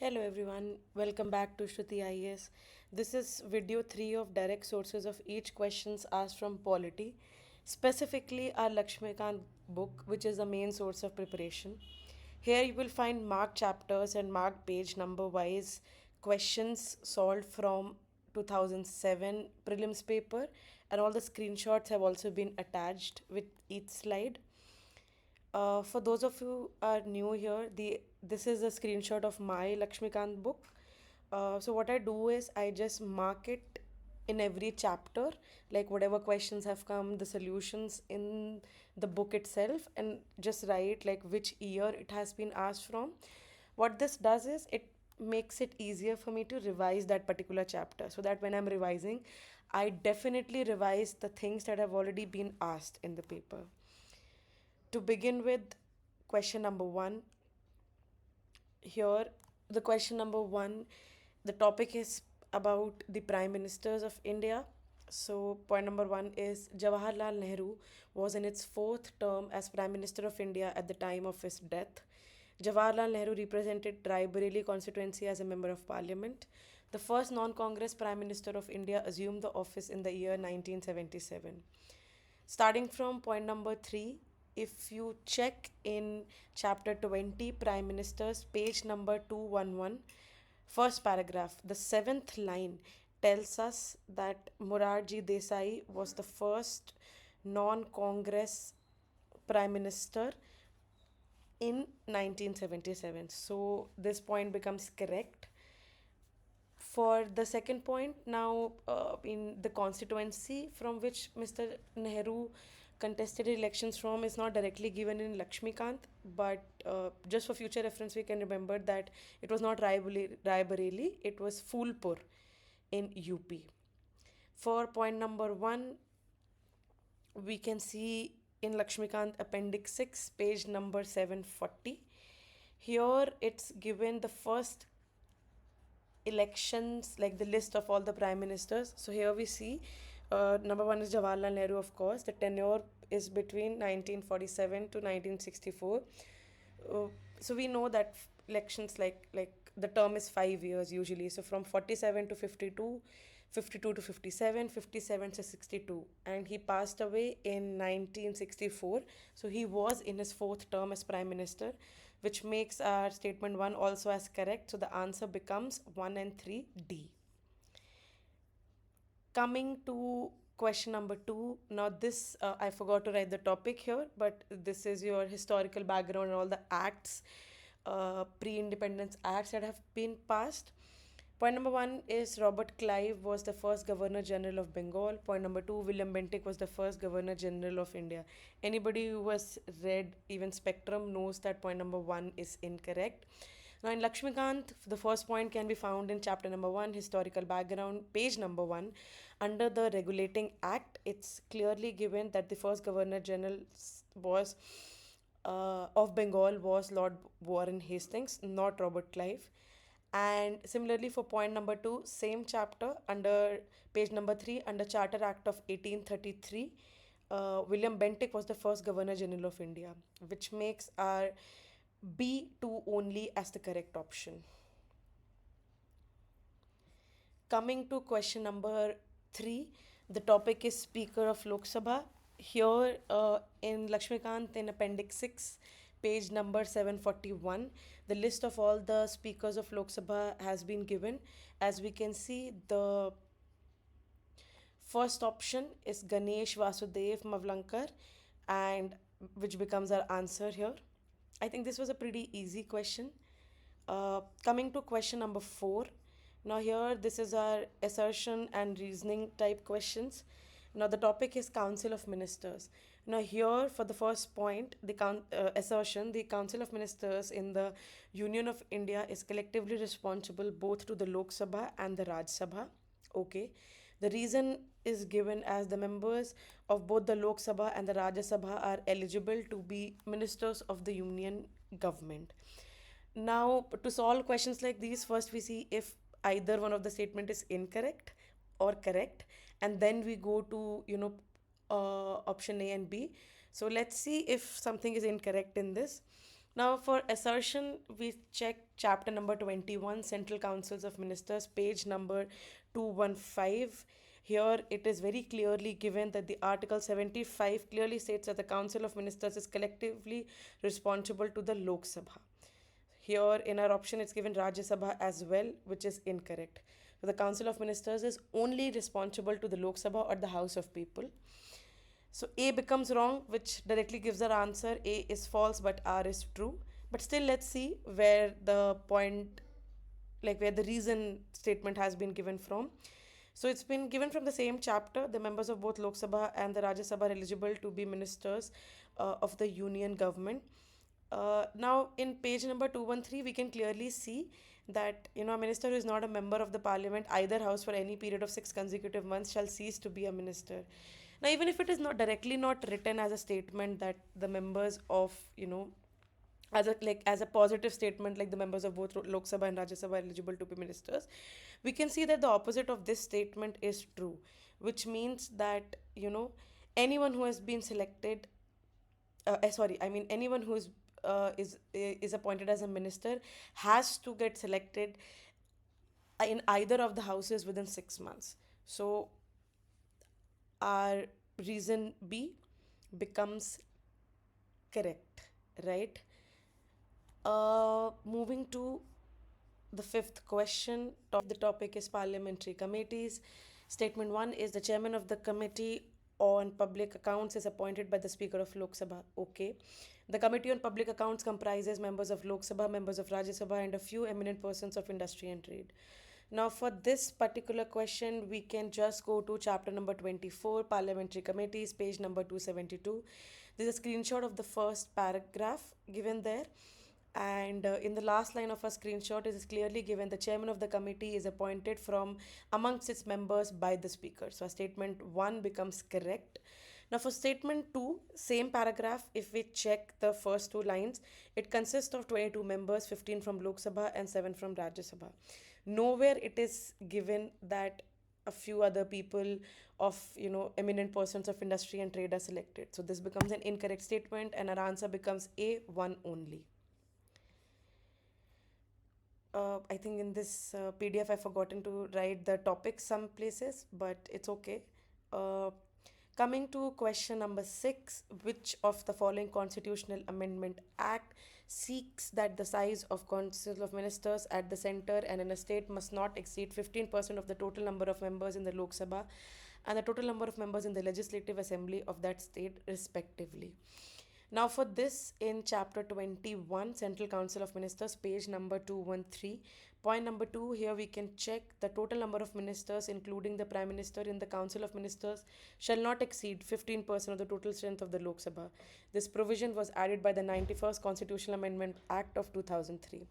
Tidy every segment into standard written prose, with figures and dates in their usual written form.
Hello everyone, welcome back to Shruti IAS. This is video 3 of direct sources of each questions asked from Polity, specifically our Lakshmikanth book, which is the main source of preparation. Here you will find marked chapters and marked page number wise questions solved from 2007 prelims paper, and all the screenshots have also been attached with each slide. For those of you who are new here, this is a screenshot of my Lakshmikanth book. So what I do is I just mark it in every chapter, like whatever questions have come, the solutions in the book itself, and just write like which year it has been asked from. What this does is it makes it easier for me to revise that particular chapter, so that when I'm revising, I definitely revise the things that have already been asked in the paper. To begin with, question number one. Here, the question number one, the topic is about the Prime Ministers of India. So, point number one is Jawaharlal Nehru was in its fourth term as Prime Minister of India at the time of his death. Jawaharlal Nehru represented Raebareli constituency as a member of parliament. The first non Congress Prime Minister of India assumed the office in the year 1977. Starting from point number 3, if you check in chapter 20, Prime Ministers, page number 211, first paragraph, the seventh line tells us that Morarji Desai was the first non Congress Prime Minister in 1977. So this point becomes correct. For the second point, now in the constituency from which Mr. Nehru contested elections from is not directly given in Lakshmikanth, but just for future reference, we can remember that it was not Raebareli, it was Phulpur in UP. For point number one, we can see in Lakshmikanth Appendix 6, page number 740. Here it's given the first elections, like the list of all the prime ministers. So here we see number one is Jawaharlal Nehru, of course. The tenure is between 1947 to 1964. So we know that elections, like the term is 5 years usually. So from 47 to 52, 52 to 57, 57 to 62, and he passed away in 1964. So he was in his fourth term as prime minister, which makes our statement 1 also as correct. So the answer becomes 1 and 3, D. Coming to question number 2. Now this, I forgot to write the topic here, but this is your historical background and all the acts, pre-independence acts that have been passed. Point number 1 is Robert Clive was the first Governor General of Bengal. Point number 2, William Bentinck was the first Governor General of India. Anybody who has read even Spectrum knows that point number 1 is incorrect. Now in Lakshmikanth, the first point can be found in chapter number 1, historical background, page number 1. Under the Regulating Act, it's clearly given that the first Governor General was of Bengal was Lord Warren Hastings, not Robert Clive. And similarly for point number 2, same chapter, under page number 3, under Charter Act of 1833, William Bentinck was the first Governor General of India, which makes our B2 only as the correct option. Coming to question number 3, the topic is Speaker of Lok Sabha. Here in Lakshmikanth, in Appendix 6, page number 741, the list of all the speakers of Lok Sabha has been given. As we can see, the first option is Ganesh Vasudev Mavlankar, and which becomes our answer here. I think this was a pretty easy question. Coming to question number 4. Now here this is our assertion and reasoning type questions. Now the topic is Council of Ministers. Now here for the first point, the assertion, the Council of Ministers in the Union of India is collectively responsible both to the Lok Sabha and the Raj Sabha. Okay. The reason is given as the members of both the Lok Sabha and the Rajya Sabha are eligible to be ministers of the union government. Now, to solve questions like these, first we see if either one of the statement is incorrect or correct, and then we go to option A and B. So let's see if something is incorrect in this. Now, for assertion, we check chapter number 21, Central Councils of Ministers, page number 215. Here, it is very clearly given that the Article 75 clearly states that the Council of Ministers is collectively responsible to the Lok Sabha. Here, in our option, it's given Rajya Sabha as well, which is incorrect. So, the Council of Ministers is only responsible to the Lok Sabha or the House of People. So A becomes wrong, which directly gives our answer. A is false, but R is true. But still, let's see where the point, like where the reason statement has been given from. So it's been given from the same chapter. The members of both Lok Sabha and the Rajya Sabha are eligible to be ministers of the union government. Now, in page number 213, we can clearly see that a minister who is not a member of the parliament, either house, for any period of 6 consecutive months shall cease to be a minister. Now, even if it is not written as a statement that the members of as a positive statement, like the members of both Lok Sabha and Rajya Sabha are eligible to be ministers, we can see that the opposite of this statement is true, which means that anyone who has been selected, anyone who is appointed as a minister has to get selected in either of the houses within 6 months. So our reason B becomes correct, right? Moving to the fifth question, the topic is parliamentary committees. Statement 1 is the chairman of the committee on public accounts is appointed by the speaker of Lok Sabha. Okay. The committee on public accounts comprises members of Lok Sabha, members of Rajya Sabha, and a few eminent persons of industry and trade. Now, for this particular question, we can just go to chapter number 24, Parliamentary Committees, page number 272. This is a screenshot of the first paragraph given there. And in the last line of a screenshot, it is clearly given the chairman of the committee is appointed from amongst its members by the speaker. So, statement 1 becomes correct. Now, for statement 2, same paragraph, if we check the first two lines, it consists of 22 members, 15 from Lok Sabha and 7 from Rajya Sabha. Nowhere it is given that a few other people of eminent persons of industry and trade are selected. So this becomes an incorrect statement, and our answer becomes A, 1 only. I think in this PDF I've forgotten to write the topic some places, but it's okay. Coming to question number 6, which of the following Constitutional Amendment Act seeks that the size of Council of Ministers at the center and in a state must not exceed 15% of the total number of members in the Lok Sabha and the total number of members in the Legislative Assembly of that state respectively. Now, for this, in chapter 21, Central Council of Ministers, page number 213, point number 2, here we can check the total number of ministers, including the Prime Minister, in the Council of Ministers shall not exceed 15% of the total strength of the Lok Sabha. This provision was added by the 91st Constitutional Amendment Act of 2003.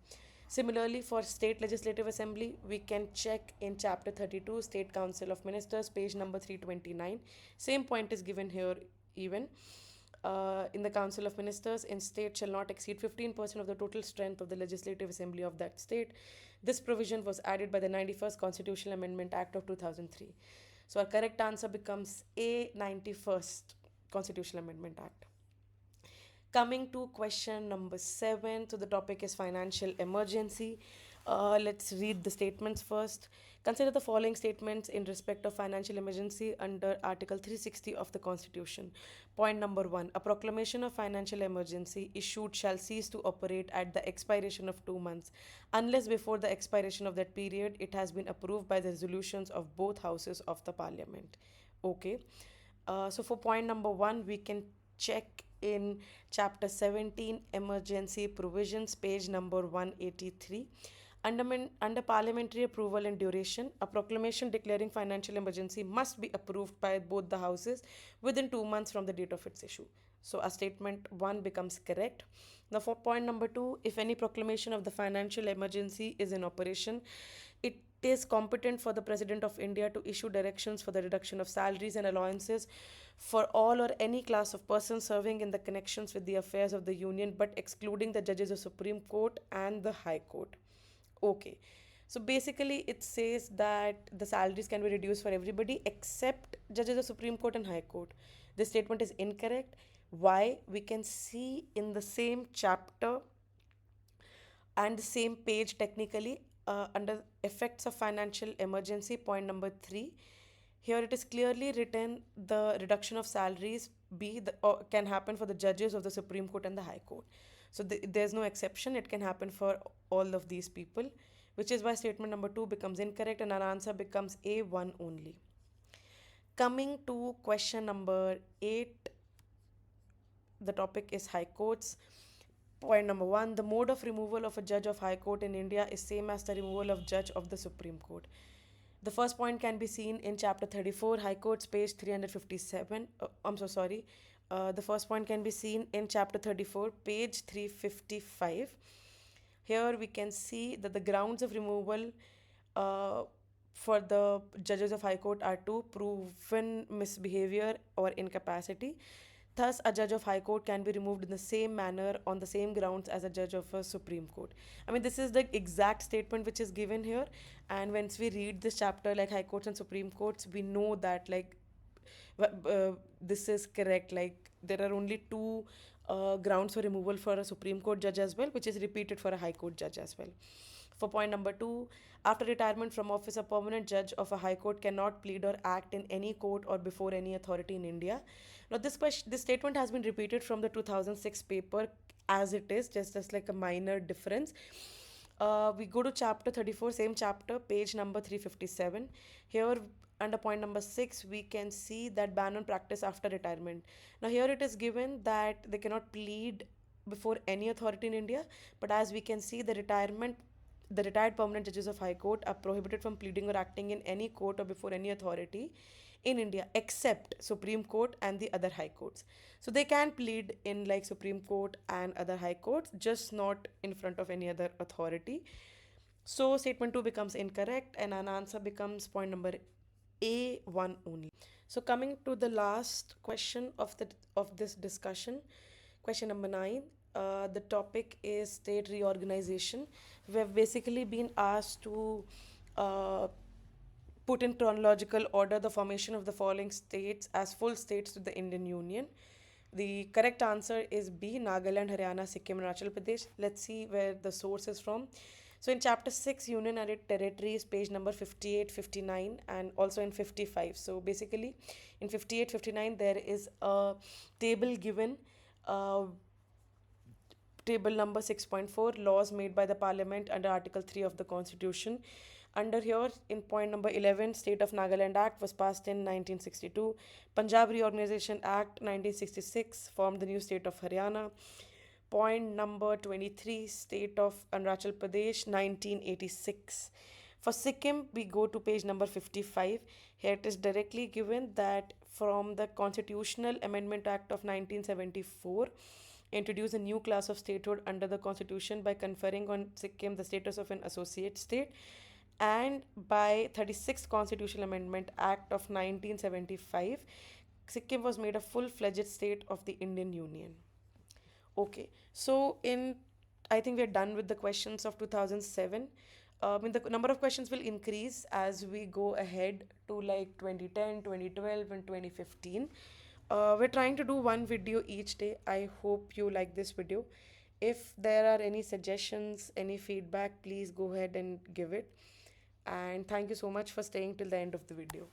Similarly, for State Legislative Assembly, we can check in chapter 32, State Council of Ministers, page number 329. Same point is given here even. In the Council of Ministers in state shall not exceed 15% of the total strength of the Legislative Assembly of that state. This provision was added by the 91st Constitutional Amendment Act of 2003. So our correct answer becomes A, 91st Constitutional Amendment Act. Coming to question number 7, so the topic is financial emergency. Let's read the statements first. Consider the following statements in respect of financial emergency under Article 360 of the Constitution. Point number 1. A proclamation of financial emergency issued shall cease to operate at the expiration of 2 months, unless before the expiration of that period it has been approved by the resolutions of both houses of the Parliament. Okay. So for point number 1, we can check in chapter 17, Emergency Provisions, page number 183. Under parliamentary approval and duration, a proclamation declaring financial emergency must be approved by both the houses within 2 months from the date of its issue. So, our statement 1 becomes correct. Now, for point number 2, if any proclamation of the financial emergency is in operation, it is competent for the President of India to issue directions for the reduction of salaries and allowances for all or any class of persons serving in the connections with the affairs of the Union, but excluding the judges of Supreme Court and the High Court. Okay, so basically it says that the salaries can be reduced for everybody except judges of Supreme Court and High Court. This statement is incorrect. Why? We can see in the same chapter and the same page technically, under effects of financial emergency, point number 3, here it is clearly written the reduction of salaries can happen for the judges of the Supreme Court and the High Court. So there's no exception, it can happen for all of these people, which is why statement number 2 becomes incorrect and our answer becomes A1 only. Coming to question number 8, the topic is High Courts. Point number 1, the mode of removal of a judge of High Court in India is same as the removal of judge of the Supreme Court. The first point can be seen in chapter 34, High Courts, page 357. The first point can be seen in chapter 34, page 355. Here we can see that the grounds of removal for the judges of High Court are 2, proven misbehavior or incapacity. Thus, a judge of High Court can be removed in the same manner on the same grounds as a judge of a Supreme Court. I mean, this is the exact statement which is given here. And once we read this chapter, like High Courts and Supreme Courts, we know that this is correct. Like there are only 2 grounds for removal for a Supreme Court judge as well, which is repeated for a High Court judge as well. For point number 2, after retirement from office, a permanent judge of a High Court cannot plead or act in any court or before any authority in India. Now, this statement has been repeated from the 2006 paper as it is, just as like a minor difference. We go to chapter 34, same chapter, page number 357. Here, under point number 6, we can see that ban on practice after retirement. Now, here it is given that they cannot plead before any authority in India, but as we can see, the retired permanent judges of High Court are prohibited from pleading or acting in any court or before any authority in India except Supreme Court and the other high courts. So they can plead in like Supreme Court and other high courts, just not in front of any other authority. So statement 2 becomes incorrect and an answer becomes point number A1 only. So coming to the last question of this discussion, question number 9. The topic is state reorganization. We have basically been asked to put in chronological order the formation of the following states as full states to the Indian Union. The correct answer is B, Nagaland, Haryana, Sikkim, and Arunachal Pradesh. Let's see where the source is from. So in chapter 6, Union and Territories, page number 58, 59, and also in 55. So basically in 58, 59, there is a table given, table number 6.4, laws made by the Parliament under Article 3 of the Constitution. Under here, in point number 11, State of Nagaland Act was passed in 1962. Punjab Reorganization Act 1966 formed the new state of Haryana. Point number 23, State of Arunachal Pradesh 1986. For Sikkim, we go to page number 55. Here it is directly given that from the Constitutional Amendment Act of 1974, introduce a new class of statehood under the Constitution by conferring on Sikkim the status of an associate state, and by 36th Constitutional Amendment Act of 1975, Sikkim was made a full-fledged state of the Indian Union. Okay, so I think we're done with the questions of 2007. The number of questions will increase as we go ahead to like 2010, 2012, and 2015. We're trying to do one video each day. I hope you like this video. If there are any suggestions, any feedback, please go ahead and give it. And thank you so much for staying till the end of the video.